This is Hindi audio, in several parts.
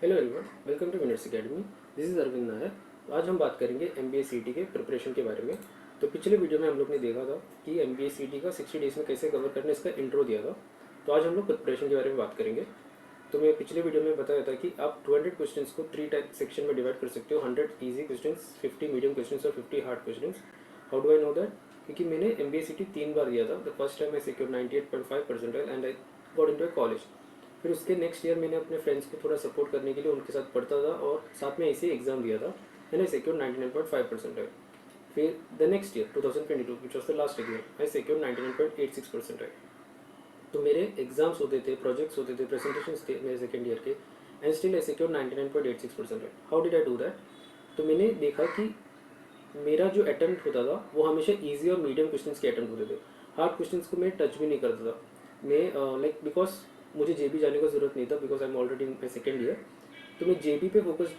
Hello everyone, welcome to Winners Academy. This is Arvind Nair. आज हम बात करेंगे MBA CT के प्रिपरेशन के बारे में। तो पिछले वीडियो में हम लोग ने देखा था कि MBA CT का 60 डेज़ में कैसे कवर करना, इसका इंट्रो दिया था। तो आज हम लोग प्रिपरेशन के बारे में बात करेंगे। तो मैं पिछले वीडियो में बताया था कि आप 200 क्वेश्चंस को 3 टाइप सेक्शन में डिवाइड कर सकते हो, 100 ईजी क्वेश्चंस, 50 मीडियम क्वेश्चंस और 50 hard questions. How do I know that? क्योंकि मैंने MBA CT 3 बार दिया था। The first time I secure 98.5 percentile and I got into college. फिर उसके नेक्स्ट ईयर मैंने अपने फ्रेंड्स को थोड़ा सपोर्ट करने के लिए उनके साथ पढ़ता था और साथ में ऐसे एग्जाम दिया था एंड आई सिक्योर 99.5 परसेंटाइल। फिर the next year 2022 which was the last year, I secure 99.86 percentile. तो मेरे एग्जाम्स होते थे, प्रोजेक्ट्स होते थे, प्रेजेंटेशंस थे मेरे सेकेंड ईयर के, and still I secure 99.86 percentile. How did I do that? तो मैंने देखा कि मेरा जो अटेम्प्ट होता था वो हमेशा ईजी और मीडियम क्वेश्चंस के अटेम्प्ट होते थे। हार्ड क्वेश्चंस को मैं टच भी नहीं करता था। मैं लाइक बिकॉज मुझे JB जाने का ज़रूरत नहीं था, because I am already in my second year. तो मैं JB पे फोकस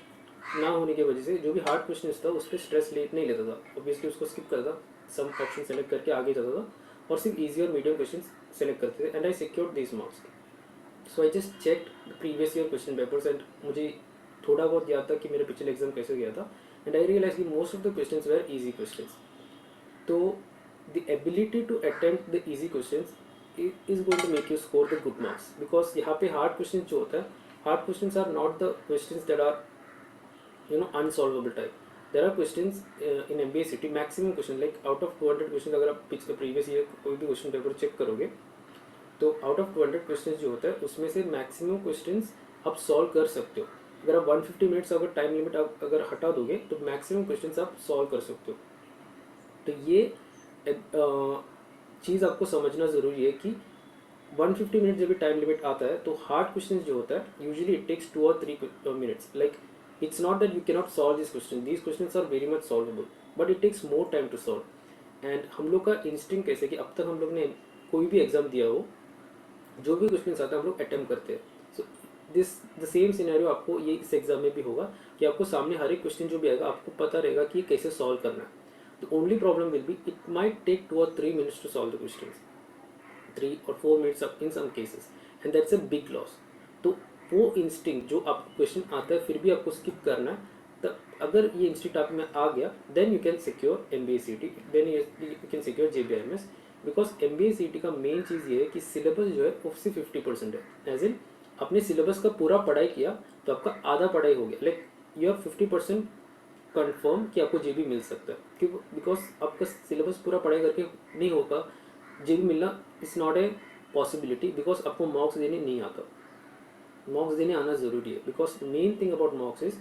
ना होने की वजह से जो भी हार्ड क्वेश्चन था उस पर स्ट्रेस नहीं लेता था। ऑब्वियसली उसको स्किप करता, सम ऑप्शन सेलेक्ट करके आगे जाता था और सिर्फ ईजी और मीडियम क्वेश्चन सेलेक्ट करते थे and I secured this marks. So I just check previous year question papers and मुझे थोड़ा बहुत याद था कि मेरे पिछले एग्जाम कैसे गया था एंड आई रियलाइज कि most of the questions were easy questions. तो the ability to attempt the easy questions is going to make you score the good marks, because यहाँ पे hard questions जो होता है, hard questions are not the questions that are unsolvable type. There are questions in MBA CT, maximum question like out of 200 questions, अगर आप पिछले previous year कोई भी क्वेश्चन पेपर चेक करोगे तो आउट ऑफ 200 क्वेश्चंस जो होता है उसमें से मैक्सिमम क्वेश्चंस आप सॉल्व कर सकते हो। अगर आप 150 मिनट्स अगर टाइम लिमिट आप अगर हटा दोगे तो मैक्सिमम क्वेश्चंस आप सॉल्व कर सकते हो। तो ये चीज़ आपको समझना ज़रूरी है कि 150 मिनट जब भी टाइम लिमिट आता है तो हार्ड क्वेश्चन जो होता है यूजुअली इट टेक्स 2 और 3 minutes. Like it's not that you cannot solve this question are very much solvable, but it takes more time to solve. And हम लोग का इंस्टिंक्ट कैसे कि अब तक हम लोग ने कोई भी एग्जाम दिया हो, जो भी क्वेश्चन आता है हम लोग अटेम्प्ट करते हैं। So this the same scenario आपको ये इस एग्जाम में भी होगा कि आपको सामने हर एक क्वेश्चन जो भी आएगा आपको पता रहेगा कि ये कैसे सॉल्व करना है। The only problem will be it might take 2 or 3 minutes to solve the question, 3 or 4 minutes in some cases, and that's a big loss. तो वो इंस्टिंक्ट जो आपको क्वेश्चन आता है फिर भी आपको स्किप करना है, तब अगर ये इंस्टिंक्ट आप में आ गया then you can secure MBA CT, then you can secure JBIMS। Because MBA CT का मेन चीज़ ये है कि सिलेबस जो है उससे 50% है। एज इन अपने सिलेबस का पूरा पढ़ाई किया तो आपका आधा पढ़ाई हो गया, लाइक यू आर 50% कन्फर्म कि आपको JB मिल सकता है। क्यों? बिकॉज आपका सिलेबस पूरा पढ़ाई करके नहीं होगा, JB मिलना is not a possibility, because आपको मॉक्स देने नहीं आता। मॉक्स देने आना ज़रूरी है, because main thing about मॉक्स is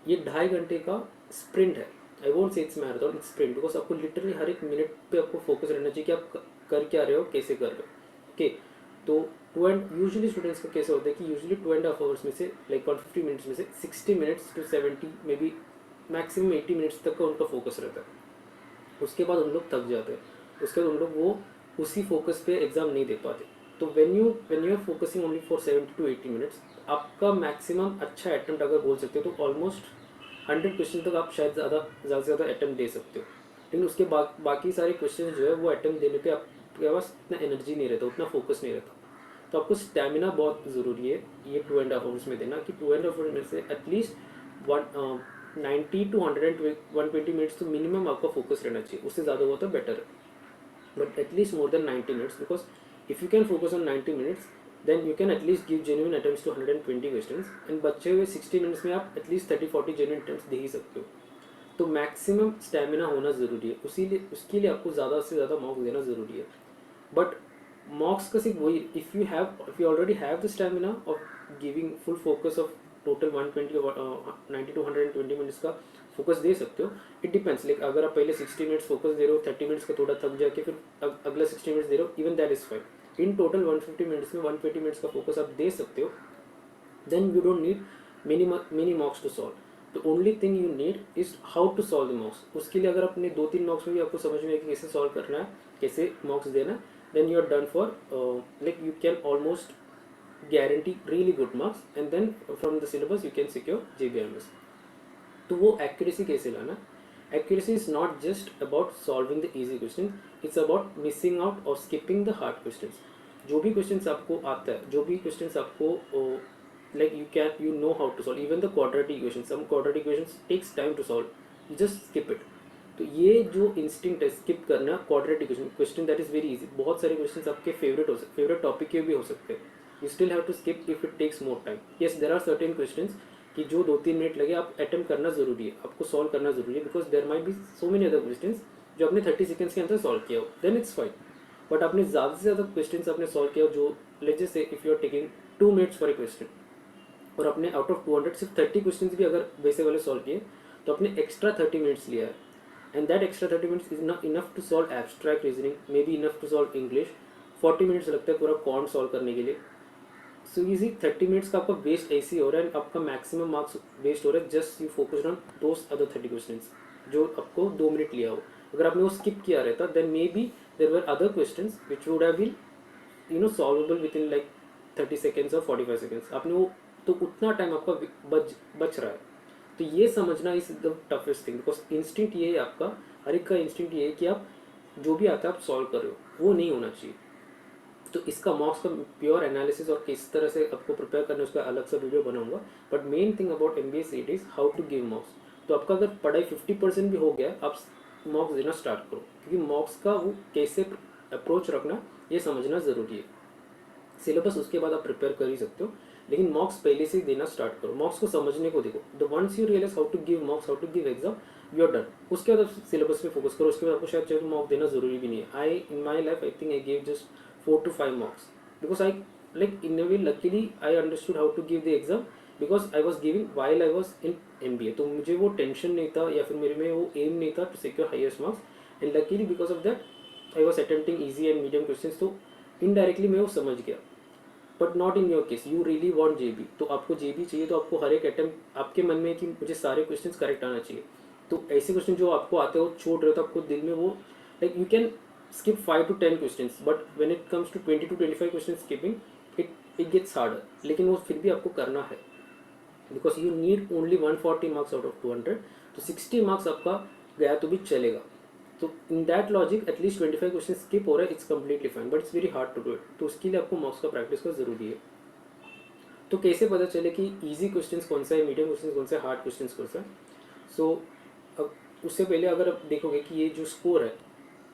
ये 2.5 घंटे का स्प्रिंट है। I won't say it's marathon, it's sprint, because आपको लिटरली हर एक मिनट पे आपको फोकस रहना चाहिए कि आप कर क्या रहे हो, कैसे कर रहे हो। ओके, तो यूजुअली स्टूडेंट्स का कैसे होता है कि यूजुअली 2.5 आवर्स में से लाइक 150 मिनट्स में से 60 minutes to 70 maybe maximum 80 minutes तक का उनका फोकस रहता है। उसके बाद उन लोग थक जाते हैं, उसके बाद उन लोग वो उसी फोकस पे एग्ज़ाम नहीं दे पाते। तो when you are focusing only for 70 to 80 minutes, आपका मैक्सिमम अच्छा अटेम्प्ट अगर बोल सकते हो तो ऑलमोस्ट 100 क्वेश्चन तक आप शायद ज़्यादा से ज़्यादा अटेम्प्ट दे सकते हो। लेकिन उसके बाकी सारे क्वेश्चन जो है वो अटेम्प्ट देने पे आपके पास इतना एनर्जी नहीं रहता, उतना फोकस नहीं रहता। तो आपको स्टेमिना बहुत ज़रूरी है ये 2.5 आवर्स में देना, कि 2.5 आवर्स में से एटलीस्ट 90 to 120 मिनट्स तो मिनिमम आपका फोकस रहना चाहिए। उससे ज़्यादा हुआ तो बेटर है, but at least more than 90 minutes, because if you can focus on 90 minutes then you can at least give genuine attempts to 120 questions, and बचे हुए 60 मिनट्स में आप एटलीस्ट 30-40 जेन्युइन अटेम्प्ट्स दे ही सकते हो। तो मैक्सिमम स्टेमिना होना ज़रूरी है, उसके लिए आपको ज़्यादा से ज़्यादा मॉक्स देना ज़रूरी है। बट मॉक्स का सिर्फ वही, if you already have the stamina of giving full focus of total 120 to 120 minutes का फोकस दे सकते हो। इट डिपेंड्स, लाइक अगर आप पहले 60 मिनट्स फोकस दे रहे हो, 30 मिनट्स का थोड़ा थक जाके फिर अगला 60 मिनट्स दे रहे हो, even that is fine. In total 150 minutes में 120 मिनट्स का फोकस आप दे सकते हो, then you don't need many mocks to solve. The only thing you need is how to solve the mocks. उसके लिए अगर अपने 2-3 मॉक्स में भी आपको समझ में है कि कैसे सॉल्व करना है, कैसे मॉक्स देना है, then you are done for like you can almost guarantee really good marks, and then from the syllabus you can secure JBMS. तो वो एक्यूरेसी कैसे लाना? Accuracy is not just about solving the easy question, it's about missing out और स्किपिंग द हार्ड क्वेश्चन। जो भी क्वेश्चन आपको आता है, जो भी क्वेश्चन आपको like you know how to solve even the quadratic equation. Some quadratic equations takes time to solve, you just skip it. तो ये जो इंस्टिंक्ट है स्किप करना quadratic question that is very easy. बहुत सारे क्वेश्चंस आपके फेवरेट टॉपिक के भी हो सकते हैं. You still have to skip if it takes more time. Yes, there are certain questions कि जो 2-3 मिनट लगे आप अटेम्प्ट करना जरूरी है, आपको सॉल्व करना जरूरी है, because there might be so many other questions जो आपने 30 सेकंड्स के अंदर सॉल्व किया हो, देन इट्स फाइन. बट आपने ज़्यादा से ज़्यादा क्वेश्चंस आपने सॉल्व किया हो जो let's just say if you are taking 2 minutes for a question, और अपने आउट ऑफ 200 सिर्फ 30 क्वेश्चंस भी अगर वैसे वाले सॉल्व किए तो आपने एक्स्ट्रा 30 मिनट्स लिया है. And that extra 30 minutes is not enough to solve abstract reasoning, maybe enough to solve English. 40 minutes लगता है पूरा कॉन्ट सॉल्व करने के लिए. सो इजी 30 मिनट्स का आपका वेस्ट ऐसे ही हो रहा है, एंड आपका मैक्सिमम मार्क्स वेस्ट हो रहा है just you focused on those other 30 questions जो आपको 2 मिनट लिया हो. अगर आपने वो स्किप किया रहता then maybe there were other questions which would have been solvable within like 30 seconds और 45 सेकेंड्स. आपने वो तो उतना टाइम आपका बच रहा है. तो ये समझना is the toughest thing, because instinct ये है आपका, हर एक का इंस्टिंक्ट ये है कि आप जो भी आता है आप सॉल्व कर रहे हो, वो नहीं होना चाहिए. तो इसका मॉक्स का प्योर एनालिसिस और किस तरह से आपको प्रिपेयर करना है उसका अलग सा वीडियो बनाऊंगा. But main thing about MBA CET is how to give mocks. तो आपका अगर पढ़ाई 50% भी हो गया आप मॉक्स देना स्टार्ट करो, क्योंकि मॉक्स का वो कैसे अप्रोच रखना ये समझना ज़रूरी है. सिलेबस उसके बाद आप प्रिपेयर कर ही सकते हो, लेकिन मॉक्स पहले से ही देना स्टार्ट करो. मॉक्स को समझने को देखो. The once you realise how to give mocks, how to give exam, you are done. उसके बाद आप सिलेबस पे फोकस करो. उसके बाद आपको शायद चाहिए तो मॉक देना जरूरी भी नहीं है. I in my life I think I give just 4 to 5 mocks, because I like in a way luckily I understood how to give the exam, because I was giving while I was in MBA. तो मुझे वो टेंशन नहीं था या फिर मेरे में वो एम नहीं था to secure highest marks. And luckily because of that I was attempting easy and medium question. तो इनडायरेक्टली मैं वो समझ गया. But not in your case, you really want JB. तो आपको JB चाहिए तो आपको हर एक अटेम्प्ट आपके मन में है कि मुझे सारे क्वेश्चंस करेक्ट आना चाहिए. तो ऐसे क्वेश्चन जो आपको आते हो छोड़ रहे हो तो आपको दिल में वो like you can skip 5 to 10 questions, but when it comes to 20 to 25 questions skipping, it gets harder. लेकिन वो फिर भी आपको करना है, because you need only 140 marks out of 200. तो 60 marks आपका गया तो भी चलेगा. तो in that logic at least 25 question skip हो रहा है, it's completely fine, but it's very hard to do it. तो उसके लिए आपको मार्क्स का प्रैक्टिस का जरूरी है. तो कैसे पता चले कि ईजी क्वेश्चंस कौन सा है, मीडियम क्वेश्चंस कौन सा है, हार्ड क्वेश्चंस कौन सा है. सो अब उससे पहले अगर आप देखोगे कि ये जो स्कोर है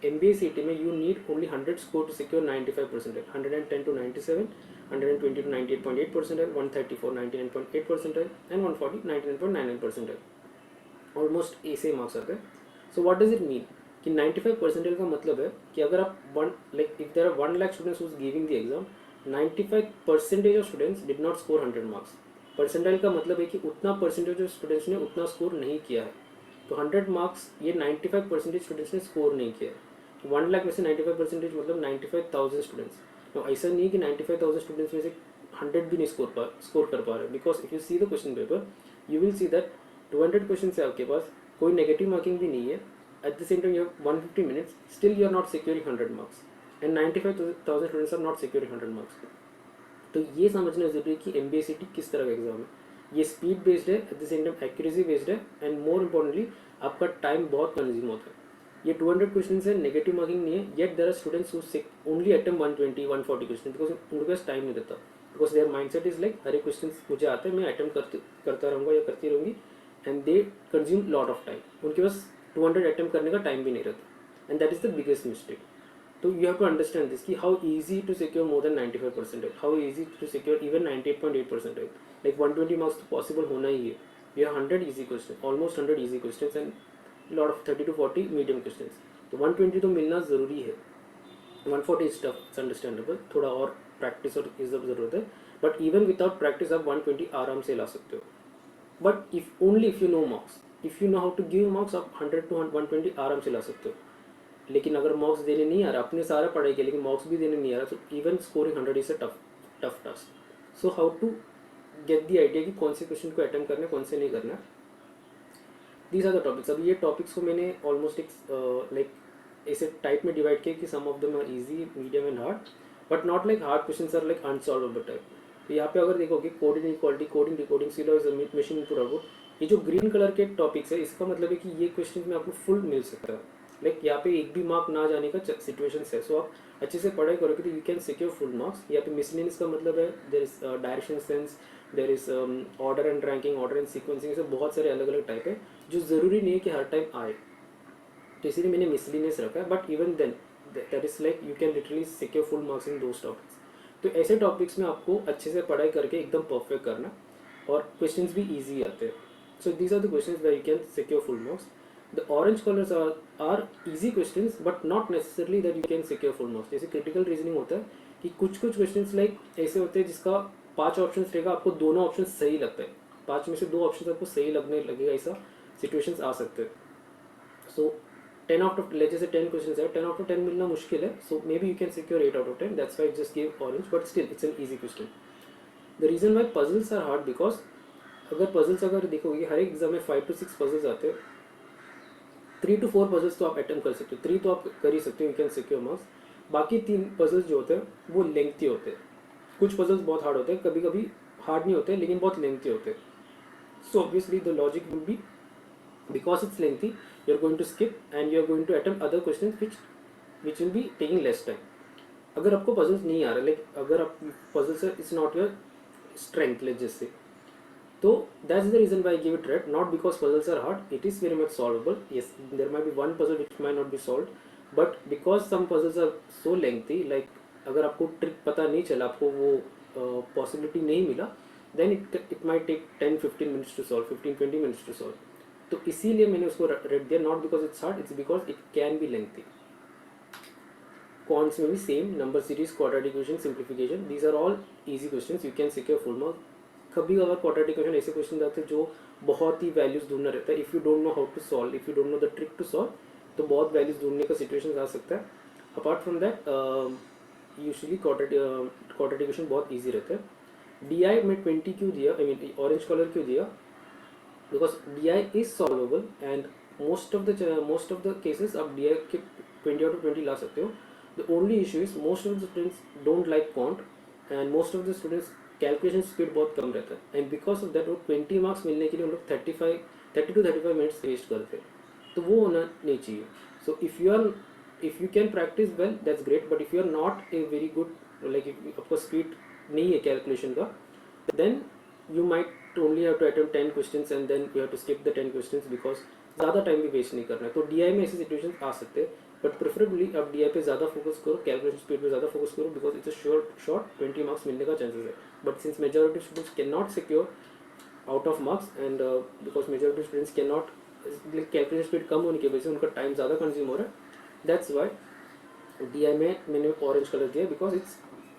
MBA CET में, you need only 100 score to सिक्योर 95%, 110 to 97, 120 to 98.8%, 134 99.8%, एंड 140 99.99%. ऑलमोस्ट ऐसे मार्क्स आते हैं. So what does it mean कि 95% का मतलब है कि अगर आप if there are 1 lakh students who is giving the exam, 95% of students did not score 100 marks. Percentile का मतलब है कि उतना परसेंटेज ऑफ स्टूडेंट्स ने उतना स्कोर नहीं किया है. तो 100 मार्क्स ये 95% स्टूडेंट्स ने स्कोर नहीं किया है. 1 लाख में से 95% मतलब 95,000 स्टूडेंट्स. तो ऐसा नहीं कि 95,000 स्टूडेंट्स में से 100 भी नहीं स्कोर कर पा रहे, because if you see the question paper you will see that 200 question है आपके पास, कोई नेगेटिव मार्किंग भी नहीं है. At the same time you have 150 minutes, still you are not securing 100 marks, and 95,000 students are not securing 100 marks. तो ये समझना जरूरी है कि MBA CET किस तरह का एग्जाम है. ये स्पीड बेस्ड है, at the same time accuracy based है, एंड मोर इम्पोर्टेंटली आपका टाइम बहुत कंज्यूम होता है. ये 200 क्वेश्चन है, नेगेटिव मार्किंग नहीं है, yet there are students who only attempt 120 140 question, because उनके पास टाइम नहीं रहता. Because their mindset is like हर एक क्वेश्चन मुझे आता है, मैं अटेम्प्ट करता रहूँगा या करती रहूँगी, and they consume lot of time. उनके पास 200 अटेम्प्ट करने का टाइम भी नहीं रहता, and that is the biggest mistake. तो you have to understand this कि how easy to secure more than 95%, how easy to secure even 98.8%. Like 120 marks तो पॉसिबल होना ही है. You have 100 easy question, almost 100 easy question, and lot of 30 to 40 medium question. तो 120 तो मिलना ज़रूरी है. 140 इज टफ, इट्स अंडरस्टैंडेबल, थोड़ा और प्रैक्टिस और इस ज़रूरत है. बट इवन विदाउट प्रैक्टिस आप 120 आराम से ला सकते हो. But if only if you know marks, if you know how to give marks, आप 100 to 120 आराम से ला सकते हो. लेकिन अगर मार्क्स देने नहीं आ रहा, आपने सारा पढ़ाई किया लेकिन मार्क्स भी देने नहीं आ रहा, तो even scoring 100 is a tough task. So how to get the idea कि कौन से क्वेश्चन को अटेम्प्ट करना है, कौन से नहीं करना. These are the topics. अब ये टॉपिक्स को मैंने ऑलमोस्ट एक लाइक ऐसे टाइप में डिवाइड किया कि some of them are easy, medium and hard, but not like hard questions are like unsolvable type. तो यहाँ पे अगर देखोगे coding equality, coding decoding, syllogism, machine to robot, ये जो ग्रीन कलर के टॉपिक्स है, इसका मतलब है कि ये क्वेश्चन में आपको फुल मिल सकता है. लाइक यहाँ पे एक भी मार्क ना जाने का सिचुएशन है. सो आप अच्छे से पढ़ाई करोगे तो you can secure full marks. यहाँ पे मिसलेनियस का मतलब है there is direction sense, there is order and ranking, order and sequencing, ऐसे बहुत सारे अलग अलग टाइप है जो ज़रूरी नहीं है कि हर टाइम आए, तो इसीलिए मैंने मिसलिनियस रखा है. But even then that is like you can literally secure full marks in those topics. तो ऐसे टॉपिक्स में आपको अच्छे से पढ़ाई करके एकदम परफेक्ट करना, और क्वेश्चंस भी इजी आते हैं. So these are the questions where you can secure full marks. The orange colours are easy questions but not necessarily that you can secure full marks. जैसे क्रिटिकल रीजनिंग होता है कि कुछ कुछ क्वेश्चंस लाइक ऐसे होते हैं जिसका 5 ऑप्शन रहेगा, आपको दोनों ऑप्शन सही लगता है, 5 में से 2 ऑप्शन आपको सही लगने लगेगा, ऐसा सिचुएशंस आ सकते हैं. सो 10 out of, let's say 10 questions है, 10 out of 10 मिलना मुश्किल है, so maybe you can secure 8 out of 10. That's why I just gave orange, but still it's an easy question. The reason why puzzles are hard because अगर puzzles अगर देखोगे हर एक एग्जाम में 5 to 6 puzzles आते हैं, 3 to 4 puzzles तो आप अटेम्प्ट कर सकते हो, 3 तो आप कर ही सकते हो, you can secure marks. बाकी 3 puzzles जो होते हैं वो लेंथी होते हैं. कुछ puzzles बहुत हार्ड होते हैं, कभी कभी हार्ड नहीं होते लेकिन बहुत लेंथी होते हैं. So obviously the logic will be, because it's lengthy, you're going to skip and you're going to attempt other questions which will be taking less time. अगर आपको puzzles नहीं आ रहा, लाइक अगर आप puzzles है, it's not your strength, let's just say, तो that's the reason why I give it red, not because puzzles are hard. It is very much solvable. Yes, there might be one puzzle which might not be solved, but because some puzzles are so lengthy, like अगर आपको ट्रिक पता नहीं चला, आपको वो पॉसिबिलिटी नहीं मिला, then it might take 10-15 minutes to solve, 15-20 minutes to solve. तो इसीलिए मैंने उसको रेड दिया, not because it's hard, it's because it can be lengthy. Quants में भी same, number series, quadratic equation, simplification, these are all easy questions, you can secure full marks. कभी अगर क्वाड्रेटिक इक्वेशन ऐसे क्वेश्चन आते हैं जो बहुत ही वैल्यूज ढूंढना रहता है, if you don't know how to solve, if you don't know the trick to solve, तो बहुत वैल्यूज ढूंढने का सिचुएशन आ सकता है. Apart from that usually quadratic equation बहुत ईजी रहता है. डी आई में 20 क्यों दिया, आई मीन ऑरेंज कलर क्यों दिया, because DI is solvable and most of the cases आप DI के 20 out of 20 ला सकते हो. The only issue is most of the students don't like quant and most of the students calculation speed बहुत कम रहता है, and because of that वो 20 marks मिलने के लिए हम लोग 30 to 35 minutes वेस्ट करते हैं, तो वो होना नहीं चाहिए. So if you can practice well, that's great, but if you are not a very good, like आपको speed नहीं है कैलकुलेशन का, then you might only have to attempt 10 questions and then you have to skip the 10 questions because ज़्यादा टाइम भी वेस्ट नहीं करना है. तो DI में ऐसे सिचुएशन आ सकते हैं, बट प्रेफरेबली आप DI पे ज़्यादा फोकस करो, कैलकुलेशन स्पीड पे ज़्यादा फोकस करो, because it's a short 20 marks मिलने का चांसेस है. But since majority students can not secure out of marks and because majority students can not, calculation speed कम होने की वजह से उनका टाइम ज़्यादा कंज्यूम हो रहा है, दैट्स वाई DI में मैंने ऑरेंज कलर दिया, because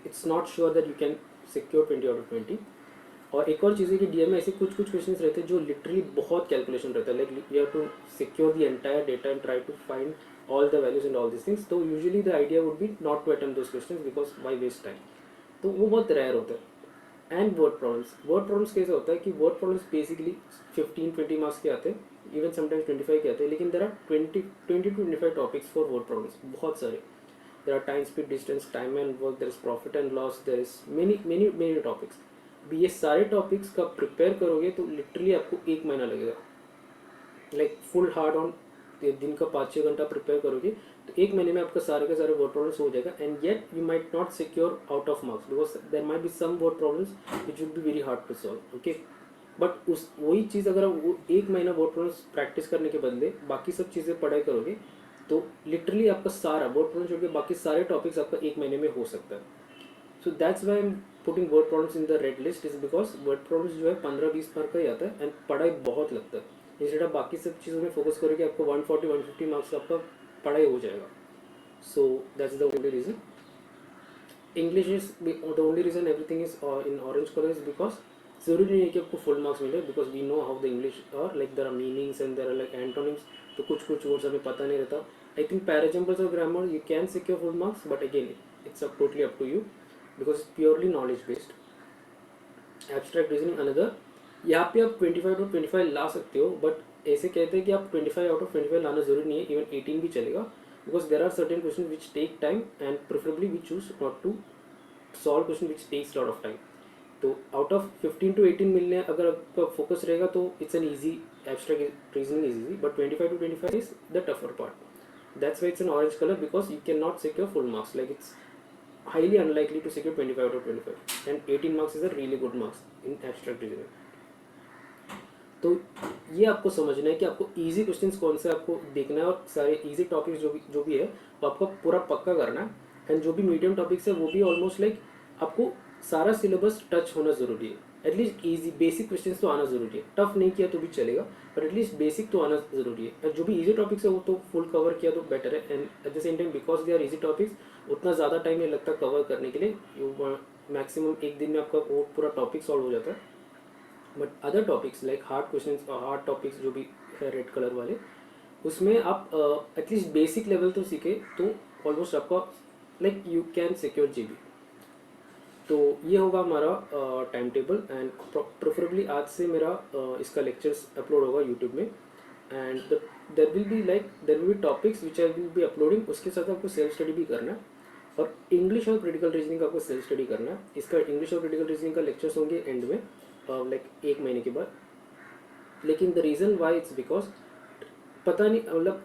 it's not sure that you can secure 20 out of 20. और एक और चीज़ है कि DI में ऐसे कुछ कुछ क्वेश्चंस रहते हैं जो लिटरली बहुत कैलकुलेशन रहता है, like you have to secure the entire data and try to find all the values and all this things. तो usually the idea would be not to attempt those questions because why waste time, तो वो बहुत रेयर होता है. एंड वर्ड प्रॉब्लम्स कैसे होता है कि वर्ड प्रॉब्लम्स बेसिकली 15-20 मार्क्स के आते हैं, इवन समटाइम्स 25 के आते हैं, लेकिन there are 20 to 25 topics for word problems, बहुत सारे. There are time, speed, distance, time and work, there is profit and loss, there is many topics. भी ये सारे टॉपिक्स का प्रिपेयर करोगे तो लिटरली आपको 1 महीना लगेगा, लाइक फुल हार्ड ऑन दिन का 5-6 घंटा प्रिपेयर करोगे तो 1 महीने में आपका सारे के सारे वर्ड प्रॉब्लम्स हो जाएगा. And yet you might not secure out of marks because there might be some word problems which will be very hard to solve. Okay, but उस वही चीज़ अगर वो 1 महीना वर्ड प्रॉब्लम्स प्रैक्टिस करने के बदले बाकी सब चीज़ें पढ़ाई करोगे तो लिटरली आपका सारा वर्ड प्रॉब्लम छोड़ के बाकी सारे टॉपिक्स आपका 1 महीने में हो सकता है. सो that's Y I am putting word problems in the red list, is because word problems जो है 15-20 मार्क का ही आता है एंड पढ़ाई बहुत लगता है. इंस्टेड आप बाकी सब चीज़ों में फोकस करोगे आपको 140-150 मार्क्स का आपका पढ़ाई हो जाएगा. So that's the only reason. English is the only reason everything is in orange colour is because ज़रूरी नहीं है कि आपको फुल मार्क्स मिले, because we know how the English और like there are meanings and there are like antonyms, तो कुछ वर्ड्स हमें पता नहीं रहता. आई थिंक पैराजम्पल्स और grammar you can secure full marks, but again it's totally up to you because purely knowledge based. Abstract reasoning another, यहाँ पे आप 25 out of 25 ला सकते हो, बट ऐसे कहते हैं कि आप 25 out of 25 लाना जरूरी नहीं है, इवन 18 भी चलेगा, because there are certain question which take time and preferably we choose not to solve question which takes lot of time. तो आउट ऑफ 15 to 18 मिलने अगर आपका फोकस रहेगा तो it's an easy, abstract reasoning is easy, but 25 to 25 is the tougher part. That's why it's an orange colour because you can not secure full marks, like it's highly unlikely to secure 25 out of 25, and 18 marks is a really good marks in abstract reasoning. तो ये आपको समझना है कि आपको इजी क्वेश्चंस कौन से आपको देखना है, और सारे इजी टॉपिक्स जो भी है वो आपको पूरा पक्का करना है, एंड जो भी मीडियम टॉपिक्स है वो भी ऑलमोस्ट लाइक आपको सारा सिलेबस टच होना ज़रूरी है. एटलीस्ट इजी बेसिक क्वेश्चंस तो आना ज़रूरी है. टफ नहीं किया तो भी चलेगा, बट एटलीस्ट बेसिक तो आना ज़रूरी है. और जो भी इजी टॉपिक्स है वो तो फुल कवर किया तो बेटर है. And at the same time because they are easy topics उतना ज़्यादा टाइम नहीं लगता कवर करने के लिए. मैक्सिमम एक दिन में आपका वो पूरा टॉपिक सॉल्व हो जाता है. But other topics like hard questions, hard topics जो भी है रेड कलर वाले, उसमें आप एटलीस्ट बेसिक लेवल तो सीखे तो ऑलमोस्ट आपका like you can secure GB. तो ये होगा हमारा टाइम टेबल. एंड प्रेफरेबली आज से मेरा इसका लेक्चर्स अपलोड होगा यूट्यूब में. And there will be topics which I will be uploading. उसके साथ आपको सेल्फ स्टडी भी करना है, और इंग्लिश और क्रिटिकल रीजनिंग का आपको सेल्फ स्टडी करना है. इसका इंग्लिश और क्रिटिकल रीजनिंग का लेक्चर्स होंगे एंड में लाइक एक महीने के बाद. लेकिन the reason why it's because पता नहीं, मतलब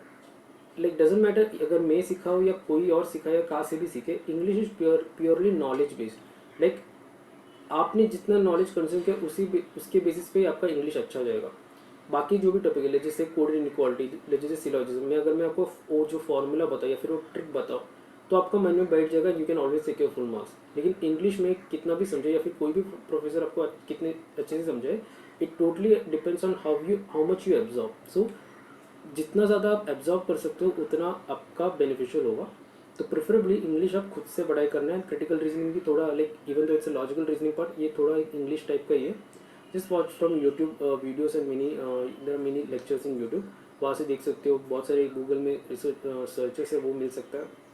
लाइक डजेंट मैटर अगर मैं सिखाऊँ या कोई और सिखाए या कहाँ से भी सीखे, English is purely knowledge based. Like आपने जितना नॉलेज कंज्यूम किया उसके बेसिस पे आपका इंग्लिश अच्छा हो जाएगा. बाकी जो भी टॉपिक है जैसे कोड इनइक्वालिटी, जैसे सिलॉजिज्म में अगर मैं आपको वो जो फॉर्मूला बताऊँ या फिर वो ट्रिक बताऊँ तो आपका मन में बैठ जाएगा, you can always secure full marks. लेकिन इंग्लिश में कितना भी समझे या फिर कोई भी प्रोफेसर आपको कितने अच्छे से समझाए, it totally depends on how much you absorb. सो जितना ज़्यादा आप एब्जॉर्व कर सकते हो उतना आपका बेनिफिशियल होगा. तो प्रेफरेबली इंग्लिश आप खुद से पढ़ाई करना है. क्रिटिकल रीजनिंग भी थोड़ा like even though it's a logical reasoning part, ये थोड़ा एक इंग्लिश टाइप का ही है. Just watch from YouTube videos and there are many lectures in YouTube. वहाँ से देख सकते हो. बहुत सारे गूगल में रिसर्च सर्चेस है वो मिल सकता है.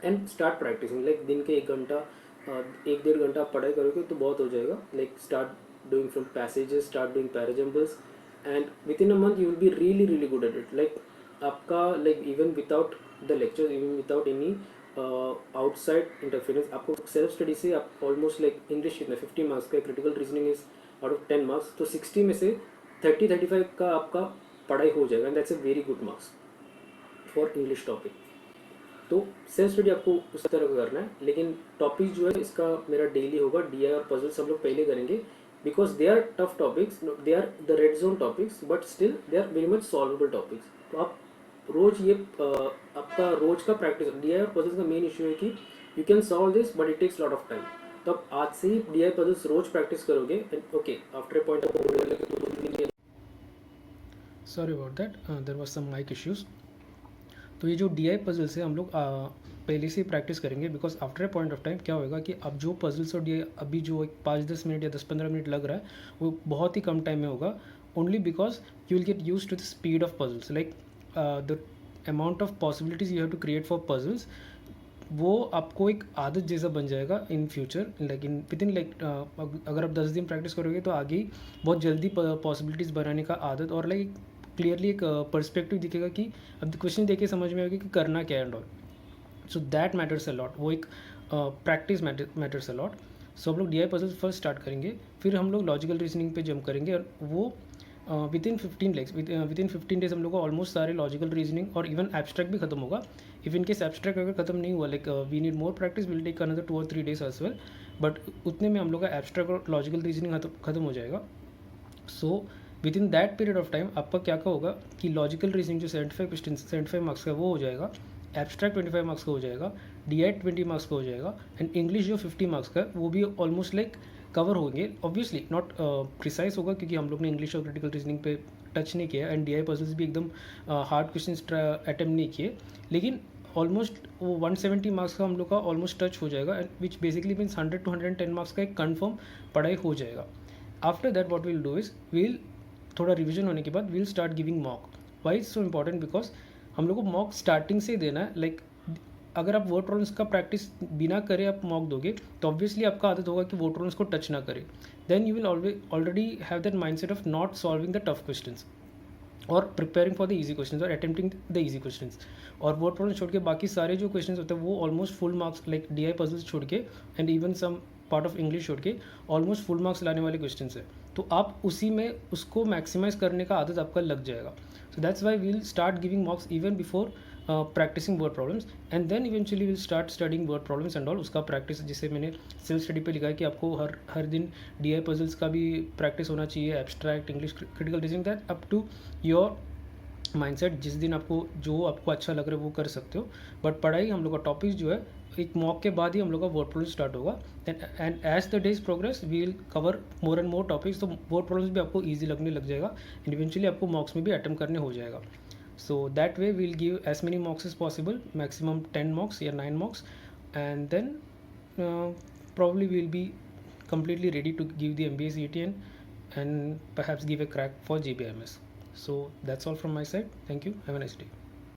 And start practising. लाइक दिन के 1-1.5 घंटा आप पढ़ाई करोगे तो बहुत हो जाएगा. Like start doing from passages, start doing parajumbles, and within a month you will be really good at it. Like आपका like even without the lecture, even without any outside interference, आपको सेल्फ स्टडी से आप ऑलमोस्ट लाइक इंग्लिश कितना 50 मार्क्स का, critical reasoning is out of 10 marks, तो 60 में से 30-35 का आपका पढ़ाई हो जाएगा. And that's a very good marks for English topic. तो सेल्फ स्टडी आपको उस तरह का करना है. लेकिन टॉपिक जो है इसका मेरा डेली होगा. DI और पजल्स हम लोग पहले करेंगे because they are tough topics, they are the red zone topics, but still they are very much solvable topics. तो आप रोज ये आपका रोज का प्रैक्टिस. DI और पजल्स का मेन इशू है कि you can solve this but it takes lot of time. तो आप आज से ही DI पजल्स रोज प्रैक्टिस करोगे. And okay after a point sorry about that, there was some mic issues. तो ये जो DI पजल्स है हम लोग पहले से ही प्रैक्टिस करेंगे because after a point of time क्या होगा कि अब जो पजल्स और DI अभी जो एक 5-10 मिनट या 10-15 मिनट लग रहा है वो बहुत ही कम टाइम में होगा. Only because you will get use to the speed of puzzles. Like the amount of possibilities you have to create for puzzles, वो आपको एक आदत जैसा बन जाएगा इन फ्यूचर. लेकिन विद इन लाइक अगर आप 10 दिन प्रैक्टिस करोगे तो आगे ही बहुत जल्दी पॉसिबिलिटीज़ बनाने का आदत और लाइक क्लियरली एक पर्सपेक्टिव दिखेगा कि अब क्वेश्चन देख के समझ में आएगा कि करना क्या है and all. So that matters a lot. वो एक प्रैक्टिस मैटर्स अ लॉट. सो हम लोग DI पजल्स फर्स्ट स्टार्ट करेंगे, फिर हम लोग लॉजिकल रीजनिंग पे जंप करेंगे, और वो विद इन 15 डेज हम लोग को ऑलमोस्ट सारे लॉजिकल रीजनिंग और इवन एब्स्ट्रैक्ट भी खत्म होगा. इफ इन केस एब्स्ट्रैक्ट अगर खत्म नहीं हुआ, like we need more practice, will take another 2 or 3 days as well, but उतने में हम लोग का एब्स्ट्रैक्ट और लॉजिकल रीजनिंग खत्म हो जाएगा. So with in that period of time आपका क्या होगा कि लॉजिकल रीजनिंग जो 75 मार्क्स का वो हो जाएगा, एब्स्ट्रैक्ट 25 मार्क्स का हो जाएगा, DI 20 मार्क्स का हो जाएगा, एंड इंग्लिश जो 50 मार्क्स का वो भी ऑलमोस्ट लाइक कवर होंगे. ऑब्वियसली नॉट प्रिसाइज होगा क्योंकि हम लोग ने इंग्लिश और क्रिटिकल रीजनिंग पे टच नहीं किया, एंड DI पजल्स भी एकदम हार्ड क्वेश्चन अटैम्प्ट नहीं किए. लेकिन ऑलमोस्ट वो 170 मार्क्स का हम लोग का ऑलमोस्ट टच हो जाएगा, which basically means 100 to 110 marks का एक कन्फर्म पढ़ाई हो जाएगा. After that what will do is will थोड़ा रिविजन होने के बाद will start giving mock. Why is so important? Because हम लोग को मॉक स्टार्टिंग से देना है. लाइक अगर आप वर्ड प्रॉब्लम्स का प्रैक्टिस बिना करे आप मॉक दोगे तो ऑब्वियसली आपका आदत होगा कि वर्ड प्रॉब्लम्स को टच ना करे. Then you will already have that mindset of not solving the tough questions और preparing for the easy questions और अटेम्प्टिंग द इजी क्वेश्चंस. और वर्ड प्रॉब्लम छोड़ के बाकी सारे जो क्वेश्चंस होते हैं वो almost full marks, like DI puzzles छोड़ के and even some part of English छोड़ के ऑलमोस्ट फुल मार्क्स लाने वाले क्वेश्चंस है. तो आप उसी में उसको मैक्सिमाइज करने का आदत आपका लग जाएगा. So that's why we'll start giving marks even before practicing word problems, and then eventually we'll start studying word problems and all. उसका practice जैसे मैंने सेल्फ स्टडी पे लिखा है कि आपको हर दिन DI puzzles का भी practice होना चाहिए, abstract English critical reasoning, that up to your mindset. जिस दिन जो आपको अच्छा लग रहा है वो कर सकते हो, बट पढ़ाई हम लोग का टॉपिक जो है एक मॉक के बाद ही हम लोग का वर्ड प्रॉब्लम स्टार्ट होगा। And as the days progress we will cover more and more topics, तो वर्ड प्रॉब्लम्स भी आपको ईजी लगने लग जाएगा एंड इवेंचुअली आपको मॉक्स में भी अटेम्प्ट करने हो जाएगा। So that way we will give as many mocks is possible, maximum 10 mocks या 9 mocks, and then probably we'll be completely ready to give the MBA CET and perhaps give a crack for GBMS. So that's all from my side. Thank you. Have a nice day.